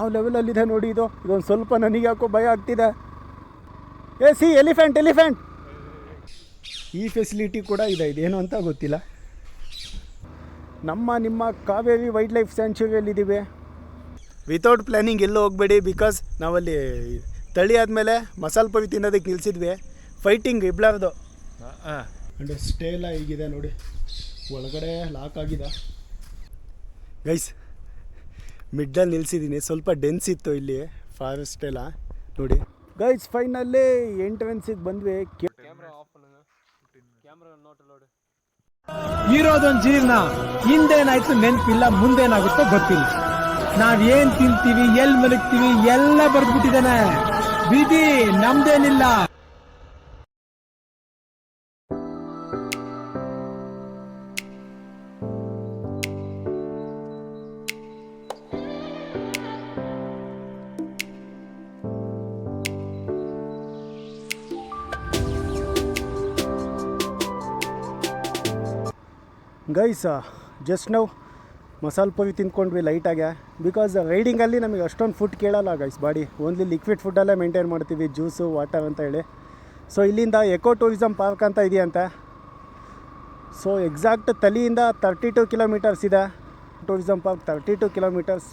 ಯಾವ ಲೆವೆಲಲ್ಲಿದೆ ನೋಡಿ ಇದೊಂದು ಸ್ವಲ್ಪ ನನಗೆ ಯಾಕೋ ಭಯ ಆಗ್ತಿದೆ. ಸಿ ಎಲಿಫೆಂಟ್ ಈ ಫೆಸಿಲಿಟಿ ಕೂಡ ಇದೆ, ಇದೇನು ಅಂತ ಗೊತ್ತಿಲ್ಲ. ನಿಮ್ಮ ಕಾವೇರಿ ವೈಲ್ಡ್ ಲೈಫ್ ಸ್ಯಾಂಚುರಿಯಲ್ಲಿದ್ದೀವಿ. ವಿತೌಟ್ ಪ್ಲ್ಯಾನಿಂಗ್ ಎಲ್ಲೂ ಹೋಗಬೇಡಿ, ಬಿಕಾಸ್ ನಾವಲ್ಲಿ ತಳಿ ಆದಮೇಲೆ ಮಸಾಲೆ ಪುರಿ ತಿನ್ನೋದಕ್ಕೆ ನಿಲ್ಲಿಸಿದ್ವಿ. ಫೈಟಿಂಗ್ ಇಬ್ಲಾರ್ದು. ಅಂಡ್ ಸ್ಟೇ ಎಲ್ಲ ಹೀಗಿದೆ ನೋಡಿ, ಒಳಗಡೆ ಲಾಕ್ ಆಗಿದೆ. ಗೈಸ್ ಮಿಡ್ಡಲ್ಲಿ ನಿಲ್ಲಿಸಿದ್ದೀನಿ, ಸ್ವಲ್ಪ ಡೆನ್ಸ್ ಇತ್ತು ಇಲ್ಲಿ ಫಾರೆಸ್ಟ್ ಎಲ್ಲ ನೋಡಿ. ಗೈಸ್ ಫೈನಲ್ಲೇ ಎಂಟ್ರೆನ್ಸಿಗೆ ಬಂದ್ವಿ. ಇರೋದೊಂದು ಜೀರ್ಣ, ಹಿಂದೇನಾಯ್ತು ನೆನಪಿಲ್ಲ, ಮುಂದೇನಾಗುತ್ತೋ ಗೊತ್ತಿಲ್ಲ. ನಾವೇನ್ ತಿಂತೀವಿ, ಎಲ್ಲಿ ಮಲಗ್ತೀವಿ ಎಲ್ಲ ಬರ್ದ್ಬಿಟ್ಟಿದ್ದಾನೆ. ವಿಧಿ ನಮ್ದೇನಿಲ್ಲ. ಗೈಸ್ ಜಸ್ಟ್ ನಾವು ಮಸಾಲೆ ಪುರಿ ತಿಂದ್ಕೊಂಡ್ವಿ ಲೈಟಾಗೆ, ಬಿಕಾಸ್ ರೈಡಿಂಗಲ್ಲಿ ನಮಗೆ ಅಷ್ಟೊಂದು ಫುಡ್ ಕೇಳಲ್ಲ ಗೈಸ್. ಬಾಡಿ ಓನ್ಲಿ ಲಿಕ್ವಿಡ್ ಫುಡ್ಡಲ್ಲೇ ಮೇಂಟೈನ್ ಮಾಡ್ತೀವಿ, ಜ್ಯೂಸು ವಾಟರ್ ಅಂತ ಹೇಳಿ. ಸೊ ಇಲ್ಲಿಂದ ಎಕೋ ಟೂರಿಸಮ್ ಪಾರ್ಕ್ ಅಂತ ಇದೆಯಂತೆ. ಸೊ ಎಕ್ಸಾಕ್ಟ್ ತಲಿಯಿಂದ 32 ಕಿಲೋಮೀಟರ್ಸ್ ಇದೆ tourism park. 32 kilometres.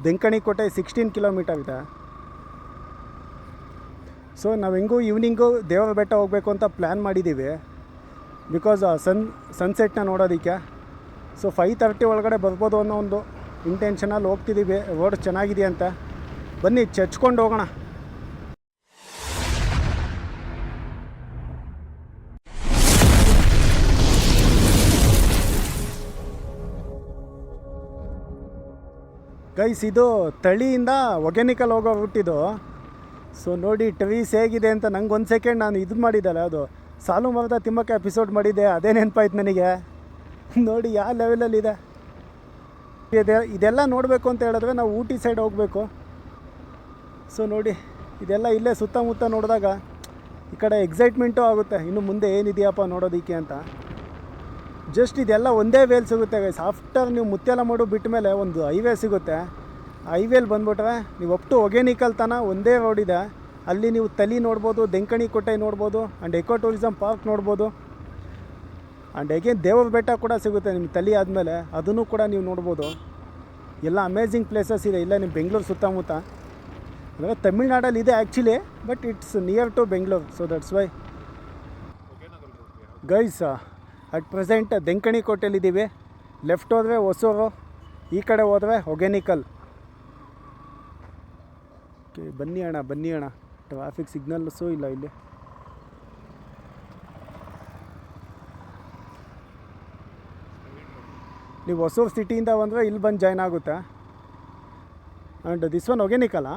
Denkanikottai 16 kilometre ಇದೆ. ಸೊ ನಾವು ಹೆಂಗೂ ಈವ್ನಿಂಗು ದೇವರ ಬೆಟ್ಟ ಹೋಗಬೇಕು ಅಂತ ಪ್ಲ್ಯಾನ್ ಮಾಡಿದ್ದೀವಿ, ಬಿಕಾಸ್ ಸನ್ಸೆಟ್ನ ನೋಡೋದಕ್ಕೆ. ಸೊ 5:30 ಒಳಗಡೆ ಬರ್ಬೋದು ಅನ್ನೋ ಒಂದು ಇಂಟೆನ್ಷನಲ್ಲಿ ಹೋಗ್ತಿದ್ದೀವಿ. ರೋಡ್ ಚೆನ್ನಾಗಿದೆಯಂತ, ಬನ್ನಿ ಚಚ್ಕೊಂಡು ಹೋಗೋಣ. ಗೈಸ್ ಇದು ತಳಿಯಿಂದ ಒಗೆನಿಕಲ್ ಹೋಗೋ ರೂಟಿದು. ಸೊ ನೋಡಿ ಟ್ರೀಸ್ ಹೇಗಿದೆ ಅಂತ. ನಂಗೆ ಒಂದು ಸೆಕೆಂಡ್ ನಾನು ಇದು ಮಾಡಿದ್ದಲ್ಲ, ಅದು ಸಾಲು ಮರದ ತಿಮ್ಮಕ್ಕ ಎಪಿಸೋಡ್ ಮಾಡಿದ್ದೆ, ಅದೇ ನೆನಪಾಯ್ತು ನನಗೆ. ನೋಡಿ ಯಾವ ಲೆವೆಲಲ್ಲಿದೆ ಇದೆಲ್ಲ. ನೋಡಬೇಕು ಅಂತ ಹೇಳಿದ್ರೆ ನಾವು ಊಟಿ ಸೈಡ್ ಹೋಗಬೇಕು. ಸೊ ನೋಡಿ ಇದೆಲ್ಲ ಇಲ್ಲೇ ಸುತ್ತಮುತ್ತ ನೋಡಿದಾಗ ಈ ಕಡೆ ಎಕ್ಸೈಟ್ಮೆಂಟು ಆಗುತ್ತೆ, ಇನ್ನು ಮುಂದೆ ಏನಿದೆಯಪ್ಪ ನೋಡೋದಕ್ಕೆ ಅಂತ. ಜಸ್ಟ್ ಇದೆಲ್ಲ ಒಂದೇ ವೇಲ್ ಸಿಗುತ್ತೆ ಗೈಸ್. ಆಫ್ಟರ್ ನೀವು ಮುತ್ಯಾಲಮಡು ಬಿಟ್ಟ ಮೇಲೆ ಒಂದು ಹೈವೇ ಸಿಗುತ್ತೆ. ಆ ಹೈವೇಲಿ ಬಂದ್ಬಿಟ್ರೆ ನೀವು ಅಪ್ ಟು ಒಗೆನಿಕಲ್ ತನಕ ಒಂದೇ ರೋಡ್ ಇದೆ. ಅಲ್ಲಿ ನೀವು ತಲಿ ನೋಡ್ಬೋದು, ದೆಂಕಣಿ ಕೋಟೆ ನೋಡ್ಬೋದು, ಆ್ಯಂಡ್ ಎಕೋ ಟೂರಿಸಮ್ ಪಾರ್ಕ್ ನೋಡ್ಬೋದು. ಆ್ಯಂಡ್ ಹೇಗೇನು ದೇವರ ಬೆಟ್ಟ ಕೂಡ ಸಿಗುತ್ತೆ ನಿಮ್ಮ ತಲಿ ಆದಮೇಲೆ, ಅದನ್ನು ಕೂಡ ನೀವು ನೋಡ್ಬೋದು. ಎಲ್ಲ ಅಮೇಝಿಂಗ್ ಪ್ಲೇಸಸ್ ಇದೆ ಇಲ್ಲ ನಿಮ್ಮ ಬೆಂಗಳೂರು ಸುತ್ತಮುತ್ತ. ಅಂದರೆ ತಮಿಳ್ನಾಡಲ್ಲಿ ಇದೆ actually, but it's near to Bengaluru. So that's why guys at present ದೆಂಕಣಿ ಕೋಟೆಯಲ್ಲಿದ್ದೀವಿ. ಲೆಫ್ಟ್ ಹೋದರೆ ಹೊಸೂರು, ಈ ಕಡೆ ಹೋದರೆ ಒಗೆನಿಕಲ್. ಓಕೆ ಬನ್ನಿ ಅಣ್ಣ. ಟ್ರಾಫಿಕ್ ಸಿಗ್ನಲ್ಸು ಇಲ್ಲ ಇಲ್ಲಿ. ನೀವು ಹೊಸೂರು ಸಿಟಿಯಿಂದ ಬಂದರೆ ಇಲ್ಲಿ ಬಂದು ಜಾಯ್ನ್ ಆಗುತ್ತೆ. ಆ್ಯಂಡ್ ದಿಸ್ ಒನ್ ಒಗೆನಿಕಲ್ಲಾ?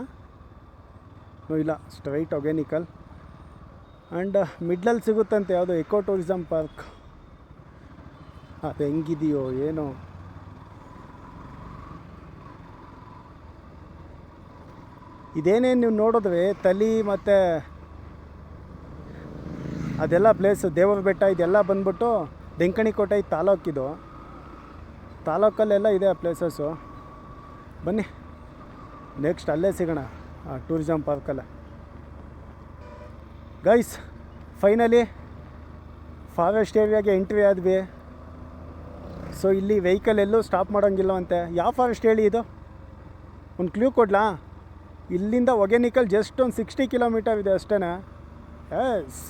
ಇಲ್ಲ, ಸ್ಟ್ರೈಟ್ ಒಗೆನಿಕಲ್. ಆ್ಯಂಡ್ ಮಿಡ್ಲಲ್ಲಿ ಸಿಗುತ್ತಂತೆ ಯಾವುದೋ ಎಕೋ ಟೂರಿಸಮ್ ಪಾರ್ಕ್. ಅದು ಹೆಂಗಿದೆಯೋ ಏನೋ. ಇದೇನೇನು ನೀವು ನೋಡಿದ್ರೆ ತಲಿ ಮತ್ತು ಅದೆಲ್ಲ ಪ್ಲೇಸು, ದೇವರ ಬೆಟ್ಟ ಇದೆಲ್ಲ ಬಂದ್ಬಿಟ್ಟು ದೆಂಕಣಿ ಕೋಟೆ ತಾಲೂಕಿದು. ತಾಲೂಕಲ್ಲೆಲ್ಲ ಇದೆ ಆ ಪ್ಲೇಸಸ್ಸು. ಬನ್ನಿ ನೆಕ್ಸ್ಟ್ ಅಲ್ಲೇ ಸಿಗೋಣ, ಟೂರಿಸಮ್ ಪಾರ್ಕಲ್ಲೇ. ಗೈಸ್ ಫೈನಲಿ ಫಾರೆಸ್ಟ್ ಏರಿಯಾಗೆ ಎಂಟ್ರಿ ಆದ್ವಿ. ಸೊ ಇಲ್ಲಿ ವೆಹಿಕಲ್ ಎಲ್ಲೂ ಸ್ಟಾಪ್ ಮಾಡೋಂಗಿಲ್ಲವಂತೆ. ಯಾವ ಫಾರೆಸ್ಟ್ ಹೇಳಿ ಇದು? ಒಂದು ಕ್ಲೂ ಕೊಡ್ಲಾ? ಇಲ್ಲಿಂದ ಒಗೆನಿಕಲ್ ಜಸ್ಟ್ ಒಂದು 60 ಕಿಲೋಮೀಟರ್ ಇದೆ ಅಷ್ಟೇ. ಎಸ್,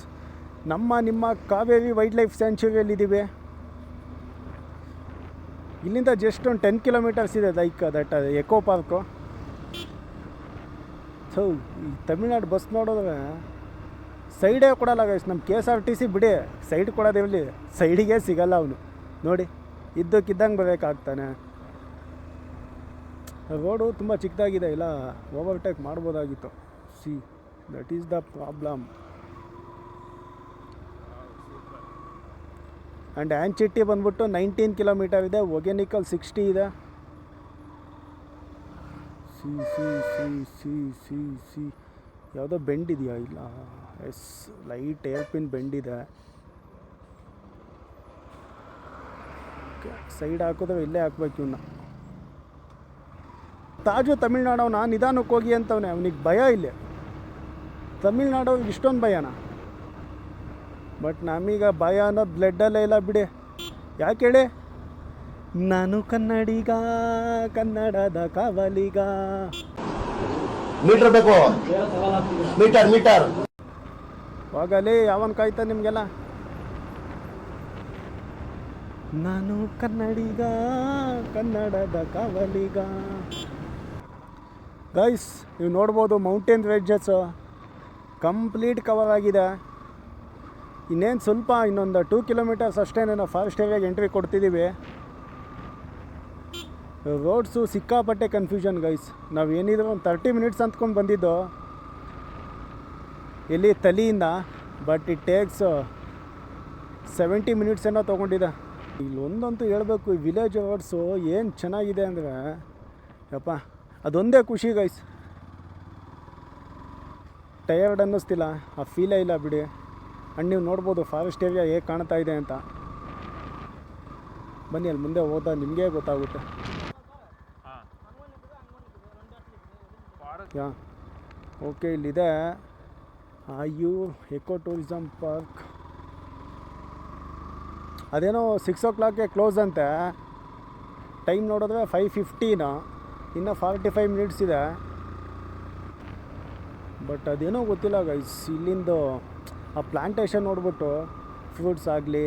ನಿಮ್ಮ ಕಾವೇರಿ ವೈಲ್ಡ್ ಲೈಫ್ ಸ್ಯಾಂಚುರಿಯಲ್ಲಿದ್ದೀವಿ. ಇಲ್ಲಿಂದ ಜಸ್ಟ್ ಒಂದು 10 ಕಿಲೋಮೀಟರ್ಸ್ ಇದೆ ದಟ್ ಎಕೋ ಪಾರ್ಕು. ಸೊ ಈ ತಮಿಳ್ನಾಡು ಬಸ್ ನೋಡಿದ್ರೆ ಸೈಡೇ ಕೊಡಲ್ಲ ಗೈಸ್. ನಮ್ಮ KSRTC ಬಿಡಿ, ಸೈಡ್ ಕೊಡೋದಿರಲಿ, ಸೈಡಿಗೆ ಸಿಗಲ್ಲ ಅವನು. ನೋಡಿ ಇದ್ದಕ್ಕಿದ್ದಂಗೆ ಬರಬೇಕಾಗ್ತಾನೆ. ರೋಡು ತುಂಬ ಚಿಕ್ಕದಾಗಿದೆ, ಇಲ್ಲ ಓವರ್ಟೇಕ್ ಮಾಡ್ಬೋದಾಗಿತ್ತು. See that is the problem. And Anchetty ಬಂದ್ಬಿಟ್ಟು 19 ಕಿಲೋಮೀಟರ್ ಇದೆ, ಒಗೆನಿಕಲ್ 60 ಇದೆ. See see see see see see ಯಾವುದೋ ಬೆಂಡ್ ಇದೆಯಾ? ಇಲ್ಲ, ಎಸ್, ಲೈಟ್ ಏರ್ಪಿನ್ ಬೆಂಡ್ ಇದೆ. ಸೈಡ್ ಹಾಕಿದ್ರೆ ಇಲ್ಲೇ ಹಾಕ್ಬೇಕು ಇವನ್ನ. ತಾಜು ತಮಿಳ್ನಾಡವನ ನಿಧಾನಕ್ಕೆ ಹೋಗಿ ಅಂತವನೆ, ಅವನಿಗೆ ಭಯ ಇಲ್ಲಿ. ತಮಿಳ್ನಾಡು ಇಷ್ಟೊಂದು ಭಯನ, ಬಟ್ ನಮೀಗ ಭಯ ಅನ್ನೋದು ಬ್ಲಡ್ಡಲ್ಲೇ ಇಲ್ಲ ಬಿಡಿ. ಯಾಕೆ ಹೇಳಿ, ನಾನು ಕನ್ನಡಿಗ, ಕನ್ನಡದ ಕಾವಲಿಗ. ಮೀಟರ್ ಬೇಕು, ಮೀಟರ್ ಹೋಗಲಿ, ಯಾವನ್ ಕಾಯ್ತಾ ನಿಮಗೆಲ್ಲ. ನಾನು ಕನ್ನಡಿಗ, ಕನ್ನಡದ ಕಾವಲಿಗ. ಗೈಸ್, ನೀವು ನೋಡ್ಬೋದು ಮೌಂಟೇನ್ ರೇಂಜಸ್ಸು ಕಂಪ್ಲೀಟ್ ಕವರ್ ಆಗಿದೆ. ಇನ್ನೇನು ಸ್ವಲ್ಪ ಇನ್ನೊಂದು 2 ಕಿಲೋಮೀಟರ್ಸ್ ಅಷ್ಟೇ ನಾವು ಫಾರೆಸ್ಟ್ ಏರಿಯಾಗೆ ಎಂಟ್ರಿ ಕೊಡ್ತಿದ್ದೀವಿ. ರೋಡ್ಸು ಸಿಕ್ಕಾಪಟ್ಟೆ ಕನ್ಫ್ಯೂಷನ್ ಗೈಸ್. ನಾವು ಏನಿದ್ರು ಒಂದು 30 ಮಿನಿಟ್ಸ್ ಅಂದ್ಕೊಂಡು ಬಂದಿದ್ದು ಎಲ್ಲಿ ತಲಿಯಿಂದ, ಬಟ್ ಇಟ್ ಟೇಕ್ಸ್ 70 ಮಿನಿಟ್ಸ್ ಏನೋ ತೊಗೊಂಡಿದೆ. ಇಲ್ಲಿ ಒಂದಂತೂ ಹೇಳಬೇಕು, ಈ ವಿಲೇಜ್ ರೋಡ್ಸು ಏನು ಚೆನ್ನಾಗಿದೆ ಅಂದರೆ ಯಪ್ಪ, ಅದೊಂದೇ ಖುಷಿ ಗೈಸ್. ಟಯರ್ಡ್ ಅನ್ನಿಸ್ತಿಲ್ಲ, ಆ ಫೀಲೇ ಇಲ್ಲ ಬಿಡಿ. ಆ್ಯಂಡ್ ನೀವು ನೋಡ್ಬೋದು ಫಾರೆಸ್ಟ್ ಏರಿಯಾ ಹೇಗೆ ಕಾಣ್ತಾ ಇದೆ ಅಂತ. ಬನ್ನಿ, ಅಲ್ಲಿ ಮುಂದೆ ಹೋದ ನಿಮಗೇ ಗೊತ್ತಾಗುತ್ತೆ. ಯಾ ಓಕೆ, ಇಲ್ಲಿದೆ ಆಯೂರ್ ಎಕೋ ಟೂರಿಸಮ್ ಪಾರ್ಕ್. ಅದೇನೋ 6 o'clockಗೆ ಕ್ಲೋಸ್ ಅಂತೆ. ಟೈಮ್ ನೋಡಿದ್ರೆ 5:15, ಇನ್ನೂ 45 ಮಿನಿಟ್ಸ್ ಇದೆ. ಬಟ್ ಅದೇನೋ ಗೊತ್ತಿಲ್ಲ ಗೈಸ್. ಇಲ್ಲಿಂದು ಆ ಪ್ಲ್ಯಾಂಟೇಷನ್ ನೋಡ್ಬಿಟ್ಟು ಫ್ರೂಟ್ಸ್ ಆಗಲಿ,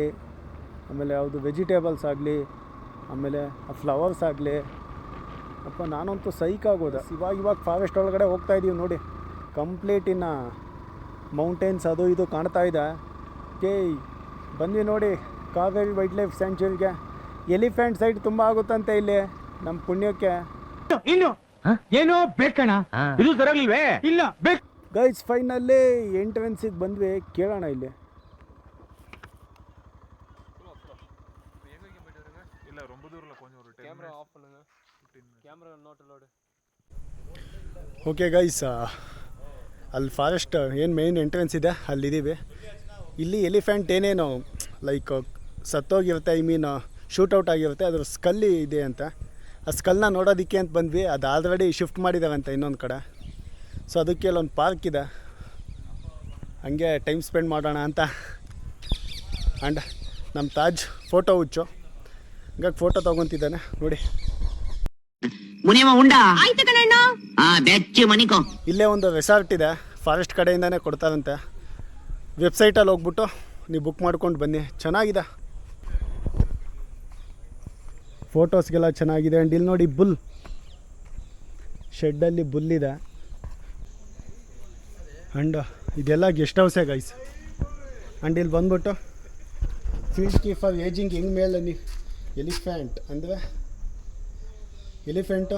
ಆಮೇಲೆ ಯಾವುದು ವೆಜಿಟೇಬಲ್ಸ್ ಆಗಲಿ, ಆಮೇಲೆ ಆ ಫ್ಲವರ್ಸ್ ಆಗಲಿ, ಅಪ್ಪ ನಾನಂತೂ ಸೈಕ್ ಆಗೋದೆ. ಇವಾಗ ಫಾರೆಸ್ಟ್ ಒಳಗಡೆ ಹೋಗ್ತಾ ಇದ್ದೀವಿ ನೋಡಿ. ಕಂಪ್ಲೀಟ್ ಇನ್ನು ಮೌಂಟೇನ್ಸ್ ಅದು ಇದು ಕಾಣ್ತಾ ಇದೆ. ಬಂದ್ವಿ ನೋಡಿ ಕಾವೇರಿ ವೈಲ್ಡ್ ಲೈಫ್ ಸ್ಯಾಂಕ್ಚುರಿಗೆ. ಎಲಿಫೆಂಟ್ ಸೈಡ್ ತುಂಬ ಆಗುತ್ತಂತೆ ಇಲ್ಲಿ ನಮ್ಮ ಪುಣ್ಯಕ್ಕೆ. ಇನ್ನು ಏನೋ ಬೇಕಣ್ಣ, ಇದು ಸರಿಯಾಗಿಲ್ವೇ? ಇಲ್ಲ ಬೇಕು ಗೈಸ್. ಫೈನಲ್ಲಿ ಎಂಟ್ರೆನ್ಸಿಗೆ ಬಂದ್ವಿ, ಕೇಳೋಣ ಇಲ್ಲಿ. ಓಕೆ ಗೈಸ್, ಅಲ್ಲಿ ಫಾರೆಸ್ಟ್ ಏನು ಮೇನ್ ಎಂಟ್ರೆನ್ಸ್ ಇದೆ ಅಲ್ಲಿದ್ದೀವಿ. ಇಲ್ಲಿ ಎಲಿಫೆಂಟ್ ಏನೇನು ಲೈಕ್ ಸತ್ತೋಗಿರುತ್ತೆ, ಐ ಮೀನ್ ಶೂಟೌಟ್ ಆಗಿರುತ್ತೆ, ಅದ್ರ ಸ್ಕಲ್ಲಿ ಇದೆ ಅಂತ. ಆ ಸ್ಕಲ್ನ ನೋಡೋದಕ್ಕೆ ಅಂತ ಬಂದ್ವಿ. ಅದು ಆಲ್ರೆಡಿ ಶಿಫ್ಟ್ ಮಾಡಿದ್ದಾರಂತೆ ಇನ್ನೊಂದು ಕಡೆ. ಸೊ ಅದಕ್ಕೆ ಅಲ್ಲೊಂದು ಪಾರ್ಕ್ ಇದೆ, ಹಂಗೆ ಟೈಮ್ ಸ್ಪೆಂಡ್ ಮಾಡೋಣ ಅಂತ. ಆ್ಯಂಡ್ ನಮ್ಮ ತಾಜ್ ಫೋಟೋ ಹುಚ್ಚು, ಹಂಗಾಗಿ ಫೋಟೋ ತೊಗೊತಿದ್ದಾನೆ ನೋಡಿ. ಇಲ್ಲೇ ಒಂದು ರೆಸಾರ್ಟ್ ಇದೆ, ಫಾರೆಸ್ಟ್ ಕಡೆಯಿಂದನೇ ಕೊಡ್ತಾರಂತೆ. ವೆಬ್ಸೈಟಲ್ಲಿ ಹೋಗ್ಬಿಟ್ಟು ನೀವು ಬುಕ್ ಮಾಡ್ಕೊಂಡು ಬನ್ನಿ, ಚೆನ್ನಾಗಿದೆ. ಫೋಟೋಸ್ಗೆಲ್ಲ ಚೆನ್ನಾಗಿದೆ. ಆ್ಯಂಡ್ ಇಲ್ಲಿ ನೋಡಿ ಬುಲ್, ಶೆಡ್ಡಲ್ಲಿ ಬುಲ್ಲಿದೆ. ಆ್ಯಂಡ್ ಇದೆಲ್ಲ ಗೆಸ್ಟ್ ಹೌಸೇ ಗೈಸ್. ಆ್ಯಂಡ್ ಇಲ್ಲಿ ಬಂದ್ಬಿಟ್ಟು field key for aging young male elephant ಅಂದರೆ ಎಲಿಫೆಂಟು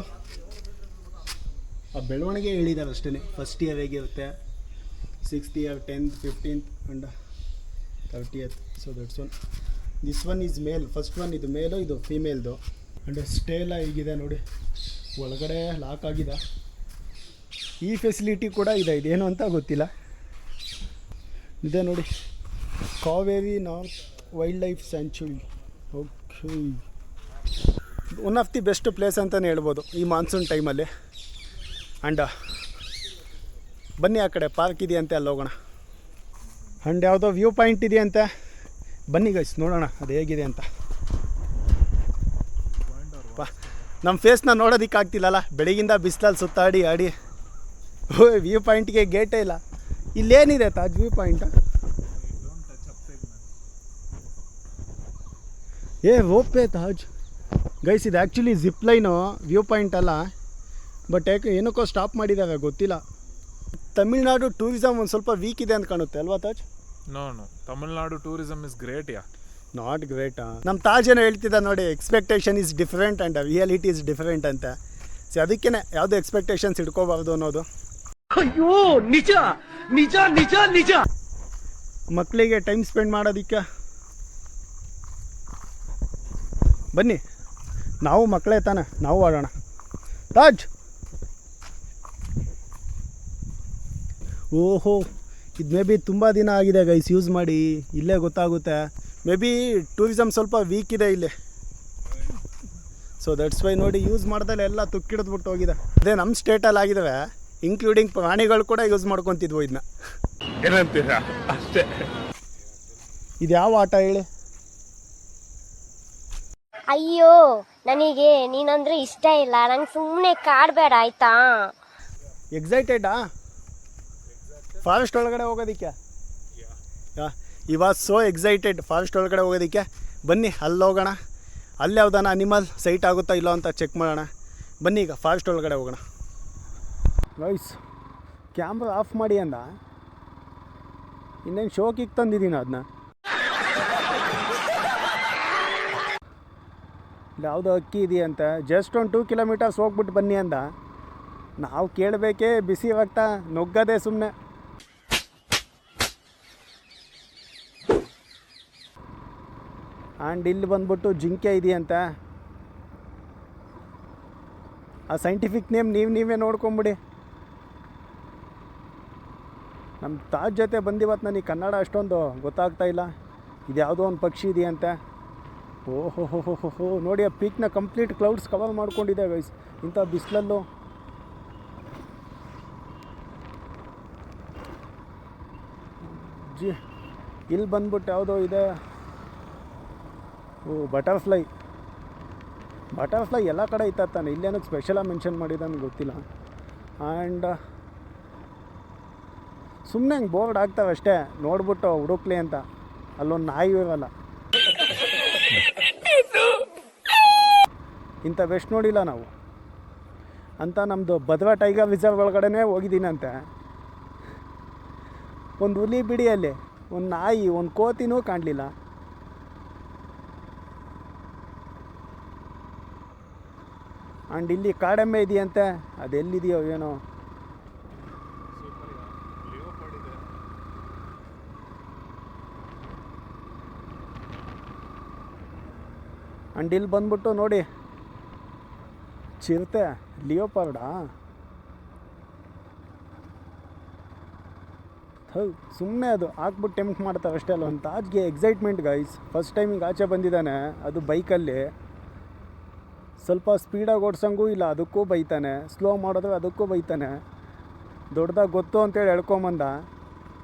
ಆ ಬೆಳವಣಿಗೆ ಹೇಳಿದ್ದಾರೆ ಅಷ್ಟೇ. ಫಸ್ಟ್ ಇಯರ್ ಹೇಗಿರುತ್ತೆ, 6th year, 10th, 15th and 30th. So that's one. This one is male, first one ಇದು ಮೇಲು, ಇದು ಫೀಮೇಲ್ದು. ಆ್ಯಂಡ್ ಸ್ಟೇ ಎಲ್ಲ ಹೀಗಿದೆ ನೋಡಿ, ಒಳಗಡೆ ಲಾಕ್ ಆಗಿದೆ. ಈ ಫೆಸಿಲಿಟಿ ಕೂಡ ಇದೆ, ಇದೇನು ಅಂತ ಗೊತ್ತಿಲ್ಲ. ಇದೆ ನೋಡಿ, Kaveri north wild life sanctuary. Okay, one of the best place ಅಂತಲೇ ಹೇಳ್ಬೋದು ಈ ಮಾನ್ಸೂನ್ ಟೈಮಲ್ಲಿ. ಆ್ಯಂಡ್ ಬನ್ನಿ, ಆ ಕಡೆ ಪಾರ್ಕ್ ಇದೆಯಂತೆ, ಅಲ್ಲಿ ಹೋಗೋಣ. ಆ್ಯಂಡ್ ಯಾವುದೋ ವ್ಯೂ ಪಾಯಿಂಟ್ ಇದೆಯಂತೆ, ಬನ್ನಿ ಗೈಸ್ ನೋಡೋಣ ಅದು ಹೇಗಿದೆ ಅಂತ. ನಮ್ಮ ಫೇಸ್ನ ನೋಡೋದಕ್ಕೆ ಆಗ್ತಿಲ್ಲಲ್ಲ, ಬೆಳಗಿಂದ ಬಿಸಿಲಲ್ಲಿ ಸುತ್ತಾಡಿ ಆಡಿ. ವ್ಯೂ ಪಾಯಿಂಟ್ಗೆ ಗೇಟೇ ಇಲ್ಲ. ಇಲ್ಲೇನಿದೆ ತಾಜ್ ವ್ಯೂ ಪಾಯಿಂಟ್? ರೋಪೇ ತಾಜ್ ಗೈಸ್. ಇದು actually zip line, view point ಅಲ್ಲ. ಬಟ್ ಯಾಕೆ ಏನಕ್ಕೋ ಸ್ಟಾಪ್ ಮಾಡಿದ್ದಾವೆ ಗೊತ್ತಿಲ್ಲ. ತಮಿಳ್ನಾಡು ಟೂರಿಸಮ್ ಒಂದು ಸ್ವಲ್ಪ ವೀಕ್ ಇದೆ ಅಂತ ಕಾಣುತ್ತೆ ಅಲ್ವಾ Taj? No Tamil Nadu tourism is great. Not ಗ್ರೇಟಾ? ನಮ್ಮ ತಾಜ್ ಏನೋ ಹೇಳ್ತಿದ್ದ ನೋಡಿ, expectation is different and reality is different ಅಂತ. ಸೊ ಅದಕ್ಕೇ ಯಾವುದೇ ಎಕ್ಸ್ಪೆಕ್ಟೇಷನ್ಸ್ ಇಟ್ಕೋಬಾರ್ದು ಅನ್ನೋದು. ಅಯ್ಯೋ, ನಿಜ ನಿಜ ನಿಜ ನಿಜ. ಮಕ್ಕಳಿಗೆ ಟೈಮ್ ಸ್ಪೆಂಡ್ ಮಾಡೋದಕ್ಕೆ ಬನ್ನಿ, ನಾವು ಮಕ್ಕಳೇ ತಾನೆ, ನಾವು ಆಡೋಣ. ತಾಜ್, ಓಹೋ, ಇದು ಮೇ ಬಿ ತುಂಬ ದಿನ ಆಗಿದೆ ಗೈಸ್ ಯೂಸ್ ಮಾಡಿ. ಇಲ್ಲೇ ಗೊತ್ತಾಗುತ್ತೆ, ಮೇ ಬಿ ಟೂರಿಸಮ್ ಸ್ವಲ್ಪ ವೀಕ್ ಇದೆ ಇಲ್ಲಿ. ಸೊ ದಟ್ಸ್ ವೈ ನೋಡಿ ಯೂಸ್ ಮಾಡ್ದಲ್ಲ ಎಲ್ಲ ತುಕ್ಕಿಡಿದ್ಬಿಟ್ಟು ಹೋಗಿದೆ. ಅದೇ ನಮ್ಮ ಸ್ಟೇಟಲ್ಲಿ ಆಗಿದ್ದಾವೆ, ಇನ್ಕ್ಲೂಡಿಂಗ್ ಪ್ರಾಣಿಗಳು ಕೂಡ ಯೂಸ್ ಮಾಡ್ಕೊತಿದ್ವು ಇದನ್ನ. ಏನಂತೀರಾ ಅಷ್ಟೇ. ಇದು ಯಾವ ಆಟ ಹೇಳಿ? ಅಯ್ಯೋ ನನಗೆ ನೀನಂದ್ರೆ ಇಷ್ಟ ಇಲ್ಲ, ನಂಗೆ ಸುಮ್ಮನೆ ಕಾಡಬೇಡ ಆಯ್ತಾ. ಎಕ್ಸೈಟೆಡಾ ಫಾರೆಸ್ಟ್ ಒಳಗಡೆ ಹೋಗೋದಕ್ಕೆ? You was so excited forest ಒಳಗಡೆ ಹೋಗೋದಕ್ಕೆ. ಬನ್ನಿ ಅಲ್ಲಿ ಹೋಗೋಣ, ಅಲ್ಲಿ ಯಾವ್ದಾನ ಅನಿಮಲ್ ಸೈಟ್ ಆಗುತ್ತಾ ಇಲ್ಲೋ ಅಂತ ಚೆಕ್ ಮಾಡೋಣ. ಬನ್ನಿ ಈಗ ಫಾರೆಸ್ಟ್ ಒಳಗಡೆ ಹೋಗೋಣ. ಗೈಸ್ ಕ್ಯಾಮ್ರಾ ಆಫ್ ಮಾಡಿ ಅಂದ, ಇನ್ನೇನು ಶೋಕಿಗೆ ತಂದಿದ್ದೀನಿ ಅದನ್ನ. ಯಾವುದೋ ಅಕ್ಕಿ ಇದೆಯಂತೆ, ಜಸ್ಟ್ ಒಂದು 2 ಕಿಲೋಮೀಟರ್ಸ್ ಹೋಗ್ಬಿಟ್ಟು ಬನ್ನಿ ಅಂದ. ನಾವು ಕೇಳಬೇಕೇ ಬಿಸಿ ಇವಾಗ್ತಾ ನುಗ್ಗದೆ ಸುಮ್ಮನೆ. ಆ್ಯಂಡ್ ಇಲ್ಲಿ ಬಂದ್ಬಿಟ್ಟು ಜಿಂಕೆ ಇದೆಯಂತೆ. ಆ ಸೈಂಟಿಫಿಕ್ ನೇಮ್ ನೀವೇ ನೋಡ್ಕೊಂಬಿಡಿ. ನಮ್ಮ ತಾಜ್ ಜೊತೆ ಬಂದಿವತ್ತು ನನಗೆ ಕನ್ನಡ ಅಷ್ಟೊಂದು ಗೊತ್ತಾಗ್ತಾ ಇಲ್ಲ. ಇದು ಯಾವುದೋ ಒಂದು ಪಕ್ಷಿ ಇದೆಯಂತೆ. ಓಹೋ ಹೋ ಹೋ ಹೋ ಹೋ ನೋಡಿ, ಆ ಪೀಕ್ನ ಕಂಪ್ಲೀಟ್ ಕ್ಲೌಡ್ಸ್ ಕವರ್ ಮಾಡ್ಕೊಂಡಿದೆ ಗೈಸ್ ಇಂಥ ಬಿಸಿಲಲ್ಲೂ. ಇಲ್ಲಿ ಬಂದ್ಬಿಟ್ಟು ಯಾವುದೋ ಇದೆ, ಓ ಬಟರ್ಫ್ಲೈ ಎಲ್ಲ ಕಡೆ ಇತ್ತಾನೆ. ಇಲ್ಲೇನಕ್ಕೆ ಸ್ಪೆಷಲಾಗಿ ಮೆನ್ಷನ್ ಮಾಡಿದ ನನಗೆ ಗೊತ್ತಿಲ್ಲ. ಆ್ಯಂಡ್ ಸುಮ್ಮನೆ ಹಂಗೆ ಬೋರ್ಡ್ ಆಗ್ತವೆ ಅಷ್ಟೇ, ನೋಡ್ಬಿಟ್ಟು ಹುಡುಕ್ಲಿ ಅಂತ. ಅಲ್ಲೊಂದು ನಾಯಿ ಇರಲ್ಲ, ಇಂಥ ಬೆಸ್ಟ್ ನೋಡಿಲ್ಲ ನಾವು ಅಂತ. ನಮ್ಮದು ಭದ್ರಾ ಟೈಗರ್ ರಿಸರ್ವ್ ಒಳಗಡೆ ಹೋಗಿದ್ದೀನಂತೆ. ಒಂದು ಹುಲಿ ಬಿಡಿ, ಅಲ್ಲಿ ಒಂದು ನಾಯಿ, ಒಂದು ಕೋತಿನೂ ಕಾಣಲಿಲ್ಲ. ಆ್ಯಂಡ್ ಇಲ್ಲಿ ಕಾಡೆಮ್ಮೆ ಇದೆಯಂತೆ, ಅದೆಲ್ಲಿದೆಯೋ ಏನೋ. ಆ್ಯಂಡ್ ಇಲ್ಲಿ ಬಂದ್ಬಿಟ್ಟು ನೋಡಿ ಚಿರತೆ, ಲಿಯೋಪಾರ್ಡಾ? ಹೌದು, ಸುಮ್ಮನೆ ಅದು ಹಾಕ್ಬಿಟ್ಟು ಟೆಂಪ್ಟ್ ಮಾಡ್ತಾರೆ ಅಷ್ಟೇ ಅಲ್ಲ. ಒಂದು ತಾಜ್ಗೆ ಎಕ್ಸೈಟ್ಮೆಂಟ್ ಗೈಸ್. ಫಸ್ಟ್ ಟೈಮ್ ಹಿಂಗೆ ಆಚೆ ಬಂದಿದ್ದಾನೆ, ಅದು ಬೈಕಲ್ಲಿ. ಸ್ವಲ್ಪ ಸ್ಪೀಡಾಗಿ ಓಡ್ಸಂಗೂ ಇಲ್ಲ, ಅದಕ್ಕೂ ಬೈತಾನೆ. ಸ್ಲೋ ಮಾಡಿದ್ರೆ ಅದಕ್ಕೂ ಬೈತಾನೆ. ದೊಡ್ಡದಾಗಿ ಗೊತ್ತು ಅಂತೇಳಿ ಹೇಳ್ಕೊಂಬಂದ.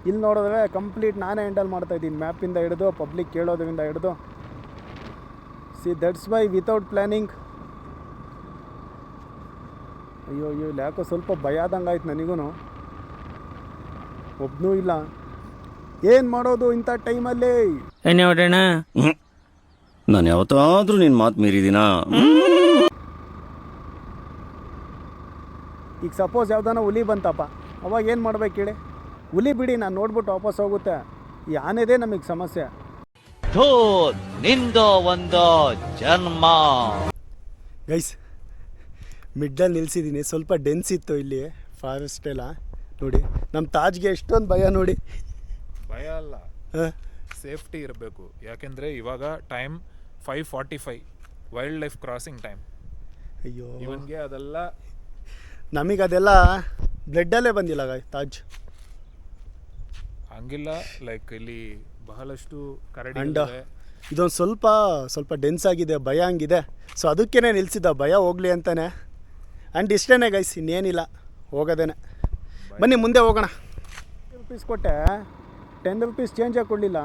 ಇಲ್ಲಿ ನೋಡಿದ್ರೆ ಕಂಪ್ಲೀಟ್ ನಾನೇ ಹ್ಯಾಂಡಲ್ ಮಾಡ್ತಾಯಿದ್ದೀನಿ, ಮ್ಯಾಪಿಂದ ಹಿಡಿದು ಪಬ್ಲಿಕ್ ಕೇಳೋದ್ರಿಂದ ಹಿಡಿದು. See that's why without planning. ಅಯ್ಯೋ ಇಲ್ಲಿ ಯಾಕೋ ಸ್ವಲ್ಪ ಭಯ ಆದಂಗೆ ಆಯ್ತು ನನಗೂ. ಒಬ್ಬನೂ ಇಲ್ಲ, ಏನು ಮಾಡೋದು ಇಂಥ ಟೈಮಲ್ಲಿ? ಏನೇ ಹೊಡೋಣ? ನಾನು ಯಾವತ್ತಾದ್ರೂ ನಿನ್ನ ಮಾತು ಮೀರಿದ್ದೀನಾ? ಈಗ ಸಪೋಸ್ ಯಾವ್ದಾನ ಹುಲಿ ಬಂತಪ್ಪ, ಅವಾಗ ಏನು ಮಾಡ್ಬೇಕು ಹೇಳಿ? ಹುಲಿ ಬಿಡಿ, ನಾನು ನೋಡ್ಬಿಟ್ಟು ವಾಪಸ್ ಹೋಗುತ್ತೆ. ಈ ಆನೆದೇ ನಮಗೆ ಸಮಸ್ಯೆ. ನಿಂದು ಒಂದು ಜನ್ಮ. ಗೈಸ್ ಮಿಡ್ಡಲ್ಲಿ ನಿಲ್ಸಿದ್ದೀನಿ, ಸ್ವಲ್ಪ ಡೆನ್ಸ್ ಇತ್ತು ಇಲ್ಲಿ ಫಾರೆಸ್ಟ್ ಎಲ್ಲ. ನೋಡಿ ನಮ್ಮ ತಾಜ್ಗೆ ಎಷ್ಟೊಂದು ಭಯ ನೋಡಿ. ಭಯ ಅಲ್ಲ, ಸೇಫ್ಟಿ ಇರಬೇಕು. ಯಾಕೆಂದರೆ ಇವಾಗ time 5:45 wild life crossing time. ಅಯ್ಯೋ ಇವನಿಗೆ ಅದೆಲ್ಲ ನಮಗದೆಲ್ಲ ಬ್ಲಡ್ಡಲ್ಲೇ ಬಂದಿಲ್ಲ ತಾಜ್. ಹಂಗಿಲ್ಲ, ಲೈಕ್ ಇಲ್ಲಿ ಬಹಳಷ್ಟು ಕರಡಿ ಅಂಡ್ ಇದೊಂದು ಸ್ವಲ್ಪ ಡೆನ್ಸ್ ಆಗಿದೆ, ಭಯ ಹಂಗಿದೆ. ಸೊ ಅದಕ್ಕೇ ನಿಲ್ಸಿದ್ದ, ಭಯ ಹೋಗಲಿ ಅಂತಾನೆ. ಆ್ಯಂಡ್ ಇಷ್ಟೇ ಗೈಸ್, ಇನ್ನೇನಿಲ್ಲ, ಹೋಗೋದೇನೆ. ಬನ್ನಿ ಮುಂದೆ ಹೋಗೋಣ. 10 ರೂಪೀಸ್ ಕೊಟ್ಟೆ, 10 ರೂಪೀಸ್ ಚೇಂಜಾಗಿ ಕೊಡಲಿಲ್ಲ.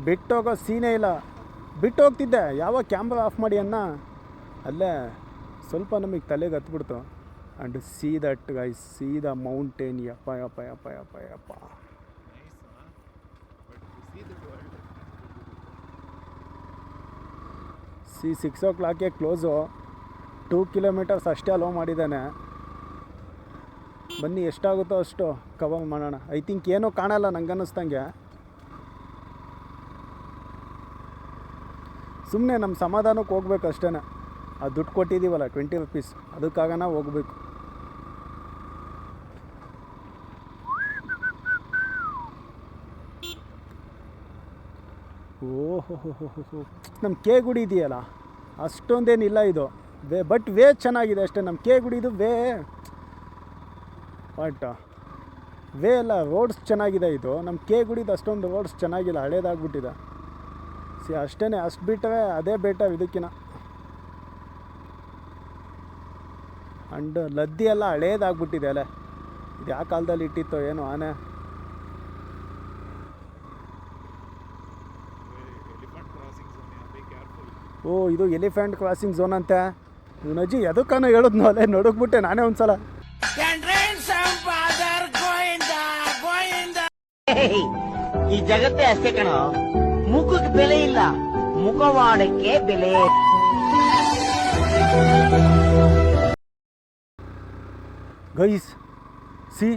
ಬಿಟ್ಟೋಗೋ ಸೀನೇ ಇಲ್ಲ. ಬಿಟ್ಟು ಹೋಗ್ತಿದ್ದೆ, ಯಾವಾಗ ಕ್ಯಾಮ್ರಾ ಆಫ್ ಮಾಡಿ ಅನ್ನ ಅಲ್ಲೇ ಸ್ವಲ್ಪ ನಮಗೆ ತಲೆಗೆ ಹತ್ಬಿಡ್ತು. And see that guys, see the mountain. ಯಪ್ಪ ಯಪ್ಪ ಯಪ್ಪ ಯಪ್ಪ ಯಪ್ಪ. See 6 o'clock close. 2 ಕಿಲೋಮೀಟರ್ಸ್ ಅಷ್ಟೇ ಅಲೋ ಮಾಡಿದ್ದಾನೆ. ಬನ್ನಿ ಎಷ್ಟಾಗುತ್ತೋ ಅಷ್ಟು ಕವರ್ ಮಾಡೋಣ. ಐ ಥಿಂಕ್ ಏನೂ ಕಾಣಲ್ಲ ನಂಗೆ ಅನ್ನಿಸ್ದಂಗೆ. ಸುಮ್ಮನೆ ನಮ್ಮ ಸಮಾಧಾನಕ್ಕೆ ಹೋಗ್ಬೇಕು ಅಷ್ಟೇ. ಅದು ದುಡ್ಡು ಕೊಟ್ಟಿದ್ದೀವಲ್ಲ 20 ರೂಪೀಸ್, ಅದಕ್ಕಾಗನ ಹೋಗ್ಬೇಕು. ಓಹೋ ನಮ್ಮ ಕೆ ಗುಡಿ ಇದೆಯಲ್ಲ, ಅಷ್ಟೊಂದೇನಿಲ್ಲ ಇದು. ಬಟ್ ವೇ ಚೆನ್ನಾಗಿದೆ ಅಷ್ಟೇ. ನಮ್ಮ ಕೆ ಗುಡಿದು ವೇ ಎಲ್ಲ ರೋಡ್ಸ್ ಚೆನ್ನಾಗಿದೆ. ಇದು ನಮ್ಮ ಕೆ ಗುಡಿದು ಅಷ್ಟೊಂದು ರೋಡ್ಸ್ ಚೆನ್ನಾಗಿಲ್ಲ, ಹಳೇದಾಗ್ಬಿಟ್ಟಿದೆ. ಅಷ್ಟೇ, ಅಷ್ಟು ಬಿಟ್ಟರೆ ಅದೇ ಬೆಟರ್ ಇದಕ್ಕಿನ. ಅಂಡ್ ಲದ್ದಿ ಎಲ್ಲ ಹಳೇದಾಗ್ಬಿಟ್ಟಿದೆ ಅಲ್ಲ. ಇದು ಯಾವ ಕಾಲದಲ್ಲಿ ಇಟ್ಟಿತ್ತೋ ಏನೋ ಆನೆ. ಓ ಇದು ಎಲಿಫೆಂಟ್ ಕ್ರಾಸಿಂಗ್ ಝೋನ್ ಅಂತೆ. ಇವನಜ್ಜಿ ಎದಕ್ಕನೋ ಹೇಳಿದ್ನು ಅಲ್ಲೇ ನೋಡಕ್ಬಿಟ್ಟೆ ನಾನೇ ಒಂದ್ಸಲ. ಈ ಜಗತ್ತೇ ಅಷ್ಟೇ ಕಣ, ಮುಖಕ್ಕೆ ಬೆಲೆ ಇಲ್ಲ, ಮುಖವಾಡಕ್ಕೆ ಬೆಲೆ. ಗೈಸ್ ಸಿ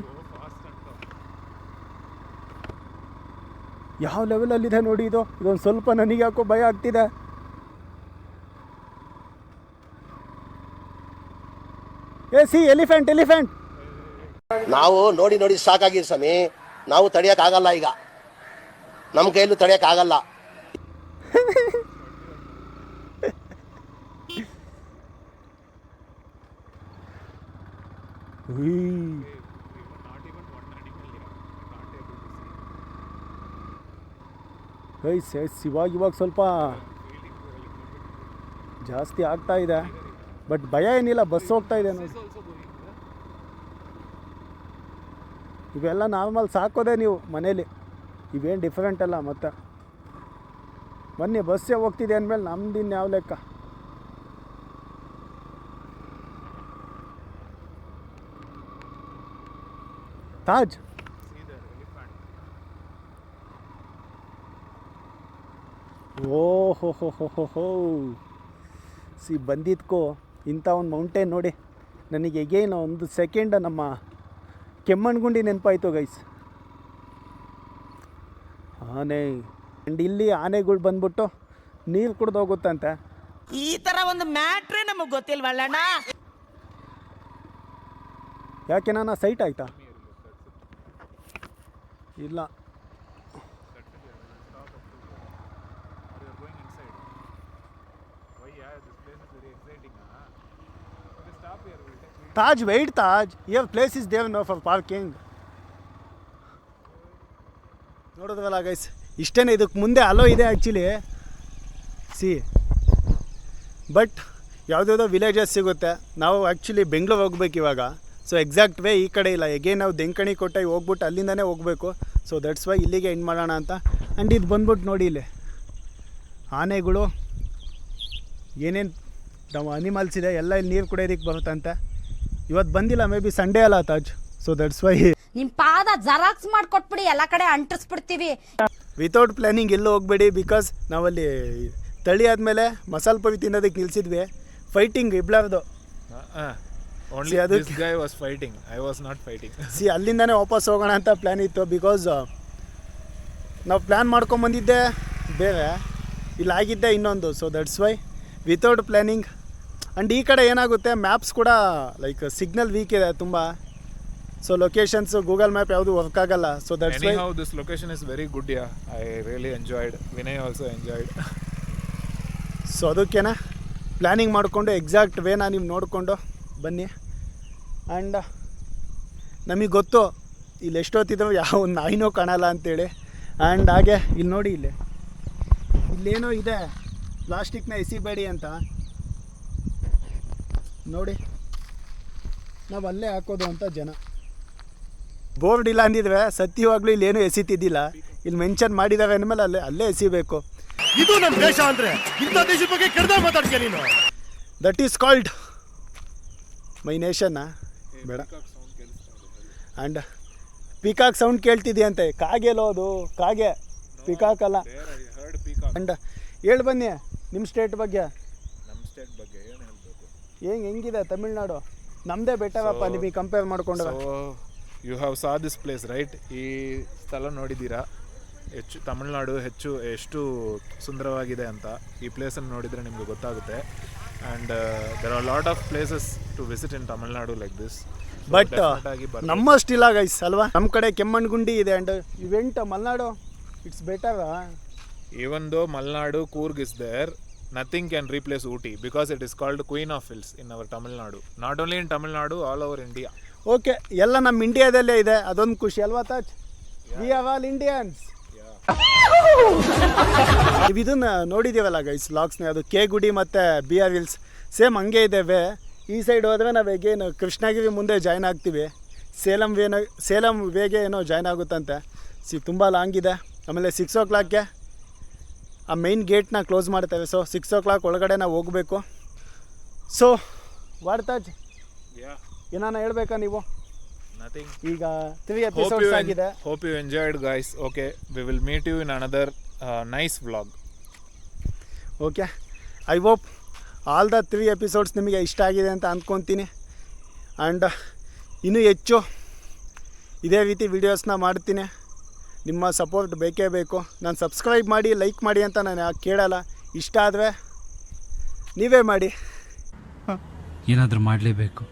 ಯಾವ ಲೆವೆಲಲ್ಲಿದೆ ನೋಡಿ ಇದು. ಇದೊಂದು ಸ್ವಲ್ಪ ನನಗೆ ಯಾಕೋ ಭಯ ಆಗ್ತಿದೆ. C elephant. ನಾವು ನೋಡಿ ನೋಡಿ ಸಾಕಾಗಿದೆ ಸ್ವಾಮಿ. ನಾವು ತಡೆಯೋಕ್ಕಾಗಲ್ಲ, ಈಗ ನಮ್ಮ ಕೈಯಲ್ಲೂ ತಡೆಯೋಕ್ಕಾಗಲ್ಲ. ಗೈಸ್ ಇವಾಗ ಸ್ವಲ್ಪ ಜಾಸ್ತಿ ಆಗ್ತಾ ಇದೆ, ಬಟ್ ಭಯ ಏನಿಲ್ಲ. ಬಸ್ ಹೋಗ್ತಾ ಇದೆ ನೋಡಿ. ಇವೆಲ್ಲ ನಾರ್ಮಲ್ ಸಾಕೋದೆ ನೀವು ಮನೇಲಿ, ಇವೇನು ಡಿಫ್ರೆಂಟ್ ಅಲ್ಲ. ಮತ್ತೆ ಬನ್ನಿ, ಬಸ್ಸೇ ಹೋಗ್ತಿದೆ ಅಂದಮೇಲೆ ನಮ್ದಿನ್ನು ಯಾವ ಲೆಕ್ಕ. ತಾಜ್ ಓಹೋ ಸಿ ಬಂದಿದ್ಕೋ ಇಂಥ ಒಂದು ಮೌಂಟೇನ್ ನೋಡಿ. ನನಗೆ ಎಗೇನ್ ಒಂದು ಸೆಕೆಂಡ್ ನಮ್ಮ ಕೆಮ್ಮಣ್ಗುಂಡಿ ನೆನಪಾಯಿತು ಗೈಸ್. ಆನೆ. ಆ್ಯಂಡ್ ಇಲ್ಲಿ ಆನೆಗಳು ಬಂದ್ಬಿಟ್ಟು ನೀರು ಕುಡ್ದು ಹೋಗುತ್ತಂತೆ. ಈ ತರ ಒಂದು ಮ್ಯಾಟ್ರೇ ನಮಗ್ ಗೊತ್ತಿಲ್ವಲ್ಲಣ್ಣ. ಯಾಕೆ ನಾನು ಸೈಟ್ ಆಯ್ತಾ? ಇಲ್ಲ. Taj, wait Taj. Your place is there now for parking. ನೋಡೋದಲ್ಲ ಗೈಸ್, ಇಷ್ಟೇ. ಇದಕ್ಕೆ ಮುಂದೆ ಅಲೋ ಇದೆ ಆ್ಯಕ್ಚುಲಿ. ಸಿ ಬಟ್ ಯಾವುದ್ಯಾವುದೋ ವಿಲೇಜಸ್ ಸಿಗುತ್ತೆ. ನಾವು ಆ್ಯಕ್ಚುಲಿ ಬೆಂಗಳೂರು ಹೋಗ್ಬೇಕು ಇವಾಗ. ಸೊ ಎಕ್ಸಾಕ್ಟ್ ವೇ ಈ ಕಡೆ ಇಲ್ಲ. ಎಗೇನ್ ನಾವು ದೆಂಕಣಿ ಕೊಟ್ಟಾಗಿ ಹೋಗ್ಬಿಟ್ಟು ಅಲ್ಲಿಂದನೇ ಹೋಗಬೇಕು. ಸೊ ದಟ್ಸ್ ವೈ ಇಲ್ಲಿಗೆ ಎಂಡ್ ಮಾಡೋಣ ಅಂತ. ಆ್ಯಂಡ್ ಇದು ಬಂದ್ಬಿಟ್ಟು ನೋಡಿ ಇಲ್ಲಿ ಆನೆಗಳು ಏನೇನು ನಾವು ಅನಿಮಲ್ಸ್ ಇದೆ ಎಲ್ಲ ಇಲ್ಲಿ ನೀರು ಕುಡಿಯೋದಕ್ಕೆ ಬರುತ್ತಂತೆ. ಇವತ್ತು ಬಂದಿಲ್ಲ, ಮೇ ಬಿ ಸಂಡೇ ಅಲ್ಲ ತಾಜ್. ಸೊ ದಟ್ಸ್ ವೈ ನಿಮ್ ಪಾದ ಜೆರಾಕ್ಸ್ ಮಾಡ್ಕೊಟ್ಬಿಡಿ, ಎಲ್ಲ ಕಡೆ ಅಂಟಿಸ್ಬಿಡ್ತೀವಿ. ವಿತೌಟ್ ಪ್ಲ್ಯಾನಿಂಗ್ ಎಲ್ಲೂ ಹೋಗ್ಬೇಡಿ. ಬಿಕಾಸ್ ನಾವಲ್ಲಿ ತಳಿ ಆದಮೇಲೆ ಮಸಾಲೆ ಪುರಿ ತಿನ್ನೋದಕ್ಕೆ ನಿಲ್ಸಿದ್ವಿ. ಫೈಟಿಂಗ್ ಇಬ್ಲಾರ್ದು. Only this guy was fighting. I was not fighting. See ಅಲ್ಲಿಂದನೇ ವಾಪಸ್ ಹೋಗೋಣ ಅಂತ ಪ್ಲ್ಯಾನ್ ಇತ್ತು. ಬಿಕಾಸ್ ನಾವು ಪ್ಲ್ಯಾನ್ ಮಾಡ್ಕೊಂಬಂದಿದ್ದೆ ಬೇರೆ, ಇಲ್ಲಿ ಆಗಿದ್ದೆ ಇನ್ನೊಂದು. So that's Y without planning. And ಈ ಕಡೆ ಏನಾಗುತ್ತೆ, ಮ್ಯಾಪ್ಸ್ ಕೂಡ ಲೈಕ್ ಸಿಗ್ನಲ್ ವೀಕ್ ಇದೆ ತುಂಬ. ಸೊ ಲೊಕೇಶನ್ಸ್ ಗೂಗಲ್ ಮ್ಯಾಪ್ ಯಾವುದು ವರ್ಕ್ ಆಗಲ್ಲ. So that's Y Anyhow, this location is very good. Yeah, I really enjoyed. Vinay also enjoyed. So ಅದಕ್ಕೇನೆ planning ಮಾಡಿಕೊಂಡು ಎಕ್ಸಾಕ್ಟ್ ವೇನ ನೀವು ನೋಡಿಕೊಂಡು ಬನ್ನಿ. ಆ್ಯಂಡ್ ನಮಗೆ ಗೊತ್ತು ಇಲ್ಲಿ ಎಷ್ಟೊತ್ತಿದ್ರು ಯಾವ ಒಂದು ನಾಯಿನೋ ಕಾಣಲ್ಲ ಅಂತೇಳಿ. ಆ್ಯಂಡ್ ಹಾಗೆ ಇಲ್ಲಿ ನೋಡಿ, ಇಲ್ಲೇನೋ ಇದೆ ಪ್ಲಾಸ್ಟಿಕ್ನ ಎಸಿಬೇಡಿ ಅಂತ ನೋಡಿ. ನಾವು ಅಲ್ಲೇ ಹಾಕೋದು ಅಂತ ಜನ ಬೋರ್ಡ್ ಇಲ್ಲ ಅಂದಿದ್ರೆ ಸತ್ಯವಾಗ್ಲೂ ಇಲ್ಲೇನು ಎಸಿತಿದ್ದಿಲ್ಲ. ಇಲ್ಲಿ ಮೆನ್ಷನ್ ಮಾಡಿದ್ದಾರೆ ಅಂದಮೇಲೆ ಅಲ್ಲೇ ಎಸಿಬೇಕು. ಇದು ನಮ್ಮ ದೇಶ ಅಂದ್ರೆ ಇಂಥ ದೇಶದ ಬಗ್ಗೆ ಕೆಡ್ದ ಮಾತಾಡ್ತೀಯ ನೀನು. ದಟ್ ಈಸ್ ಕಾಲ್ಡ್ ಮೈ ನೇಷನ್ನ ಬೇಡ. ಆ್ಯಂಡ್ ಪಿಕಾಕ್ ಸೌಂಡ್ ಕೇಳ್ತಿದೆಯಂತೆ. ಕಾಗೆಲೋ ಅದು, ಕಾಗೆ, ಪಿಕಾಕ್ ಅಲ್ಲ. ಆ್ಯಂಡ್ ಹೇಳಿ ಬನ್ನಿ ನಿಮ್ಮ ಸ್ಟೇಟ್ ಬಗ್ಗೆ. ನಮ್ಮ ಸ್ಟೇಟ್ ಬಗ್ಗೆ ಏನು ಹೇಳಬೇಕು? ಹೆಂಗಿದೆ ತಮಿಳ್ನಾಡು? ನಮ್ಮದೇ ಬೆಟರಪ್ಪ ನಿಮಗೆ ಕಂಪೇರ್ ಮಾಡಿಕೊಂಡ್ರೆ. So you have saw this place right? ಈ ಸ್ಥಳ ನೋಡಿದ್ದೀರಾ? ತಮಿಳ್ನಾಡು ಎಷ್ಟು ಸುಂದರವಾಗಿದೆ ಅಂತ ಈ ಪ್ಲೇಸನ್ನು ನೋಡಿದರೆ ನಿಮಗೆ ಗೊತ್ತಾಗುತ್ತೆ. And there are lot of places to visit in Tamil Nadu like this. But ನಮ್ಮಷ್ಟಿಲ್ಲ ಗೈಸ್ ಅಲ್ವಾ? ನಮ್ಮ ಕಡೆ ಕೆಮ್ಮಣ್ಗುಂಡಿ ಇದೆ. And even Malenadu it's better. Even though Malnadu, Coorg is there, nothing can replace Ooty because it is called Queen of Hills in our Tamil Nadu. Not only in Tamil Nadu, all over India. Okay, ಎಲ್ಲ ನಮ್ಮ ಇಂಡಿಯಾದಲ್ಲೇ ಇದೆ. ಅದೊಂದು ಖುಷಿ ಅಲ್ವಾ Taj? We are all Indians. ನೀವು ಇದನ್ನ ನೋಡಿದ್ದೀವಲ್ಲ guys ಲಾಗ್ಸ್ನ, ಅದು K ಗುಡಿ ಮತ್ತು ಬಿ ಆರ್ ಹಿಲ್ಸ್ ಸೇಮ್ ಹಂಗೆ ಇದ್ದೇವೆ. ಈ ಸೈಡ್ ಹೋದರೆ ನಾವು ಹೇಗೇನು ಕೃಷ್ಣಗಿರಿ ಮುಂದೆ ಜಾಯ್ನ್ ಆಗ್ತೀವಿ. ಸೇಲಂ ವೇಗೆ ಏನೋ ಜಾಯ್ನ್ ಆಗುತ್ತಂತೆ. ತುಂಬ ಲಾಂಗ್ ಇದೆ. ಆಮೇಲೆ 6 o'clockಗೆ ಆ ಮೈನ್ ಗೇಟ್ನ ಕ್ಲೋಸ್ ಮಾಡ್ತೇವೆ. ಸೊ 6 o'clock ಒಳಗಡೆ ನಾವು ಹೋಗಬೇಕು. ಸೊ ವಾಡ್ತಾಜ್ ಏನಾನ ಹೇಳ್ಬೇಕಾ ನೀವು? Nothing. ಈಗ 3 episodes ಆಗಿದೆ. Hope you enjoyed, guys. Okay, we will meet you in another nice vlog. Okay, I hope all the 3 episodes ನಿಮಗೆ ಇಷ್ಟ ಆಗಿದೆ ಅಂತ ಅಂದ್ಕೊತೀನಿ. ಆ್ಯಂಡ್ ಇನ್ನೂ ಹೆಚ್ಚು ಇದೇ ರೀತಿ ವೀಡಿಯೋಸ್ನ ಮಾಡ್ತೀನಿ. ನಿಮ್ಮ ಸಪೋರ್ಟ್ ಬೇಕೇ ಬೇಕು. ನಾನು ಸಬ್ಸ್ಕ್ರೈಬ್ ಮಾಡಿ, ಲೈಕ್ ಮಾಡಿ ಅಂತ ನಾನು ಕೇಳಲ್ಲ. ಇಷ್ಟ ಆದರೆ ನೀವೇ ಮಾಡಿ. ಏನಾದರೂ ಮಾಡಲೇಬೇಕು.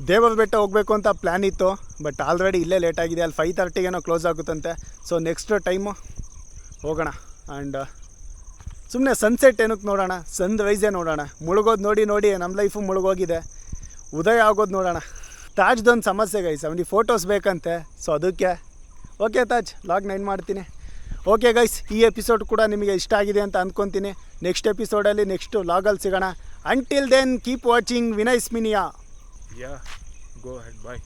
ದೇವರ ಬೆಟ್ಟ ಹೋಗಬೇಕು ಅಂತ ಪ್ಲ್ಯಾನ್ ಇತ್ತು, ಬಟ್ ಆಲ್ರೆಡಿ ಇಲ್ಲೇ ಲೇಟ್ ಆಗಿದೆ. ಅಲ್ಲಿ 5:30 ಕ್ಲೋಸ್ ಆಗುತ್ತಂತೆ. ಸೊ ನೆಕ್ಸ್ಟ್ ಟೈಮು ಹೋಗೋಣ. ಆ್ಯಂಡ್ ಸುಮ್ಮನೆ ಸನ್ಸೆಟ್ ಏನಕ್ಕೆ ನೋಡೋಣ, ಸನ್ರೈಸೇ ನೋಡೋಣ. ಮುಳುಗೋದು ನೋಡಿ ನಮ್ಮ ಲೈಫು ಮುಳುಗೋಗಿದೆ. ಉದಯ ಆಗೋದು ನೋಡೋಣ. ತಾಜ್ದೊಂದು ಸಮಸ್ಯೆ ಗೈಸ್, ಅವನಿಗೆ ಫೋಟೋಸ್ ಬೇಕಂತೆ. ಸೊ ಅದಕ್ಕೆ ಓಕೆ ತಾಜ್ ಲಾಗ್ 9 ಮಾಡ್ತೀನಿ. ಓಕೆ ಗೈಸ್, ಈ ಎಪಿಸೋಡ್ ಕೂಡ ನಿಮಗೆ ಇಷ್ಟ ಆಗಿದೆ ಅಂತ ಅಂದ್ಕೊತೀನಿ. ನೆಕ್ಸ್ಟ್ ಎಪಿಸೋಡಲ್ಲಿ ನೆಕ್ಸ್ಟ್ ಲಾಗಲ್ಲಿ ಸಿಗೋಣ. Until then keep watching Vinay's ಮಿನಿಯಾ. Yeah, go ahead. Bye.